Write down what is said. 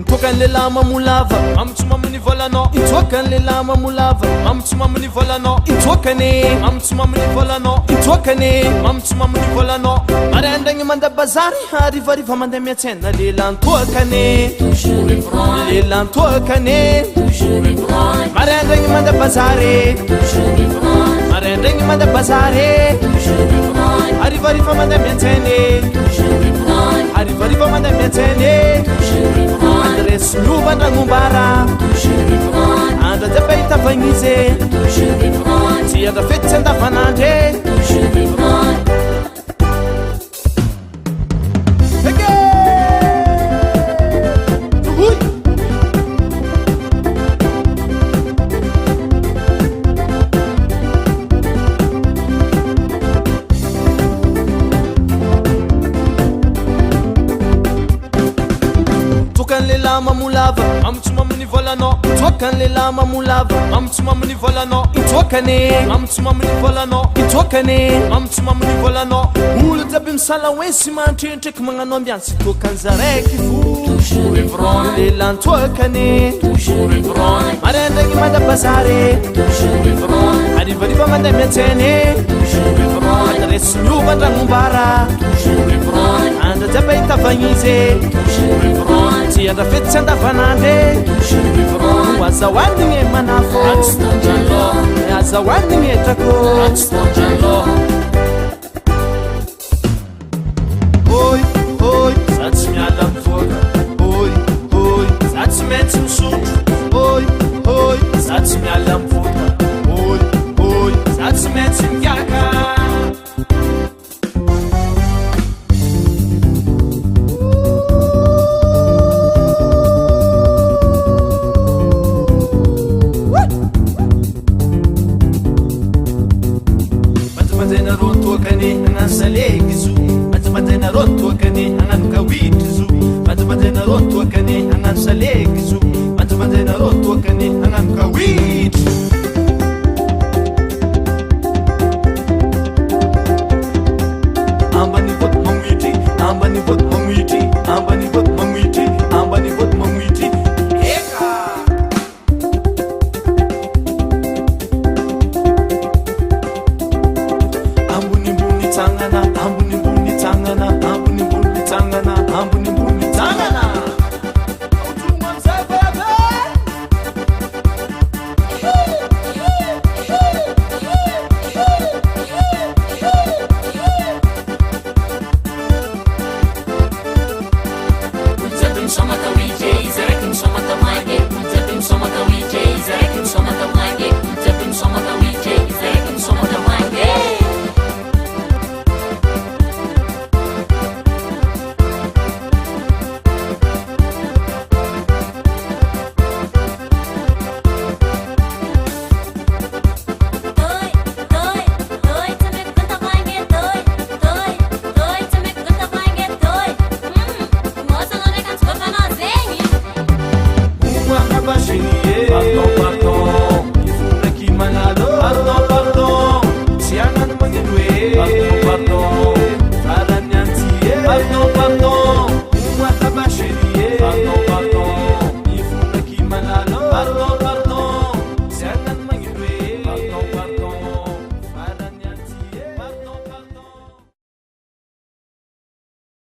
Intoka le lama mulava amtsuma muni volano intoka le lama mulava amtsuma muni volano intoka ne amtsuma muni volano intoka ne amtsuma muni volano marandang manda bazari ariva manda miatsena le lantoka ne le lantoka ne marandang manda bazari marandang manda bazari ariva manda miatsene ariva manda miatsene Andres Lubana Mumbara and the debate of Vanize Tia the Fits and the Fanante Lama mulava amtsuma muni volano intoka le lama mulava amtsuma muni volano intoka ne amtsuma muni volano intoka ne amtsuma muni volano ulu tabim sala wensi mantintre kmangano ambiansi toka nzareki fu le lantoka ne marenda gi manda bazare ariva manda metene Andres Lubana Mumbara and the debate of Vanize Tia the Fits and the Fanande was a winding in Manafo as a winding in Taco Oi, that's me Adam Foga Oi, that's meant to shoot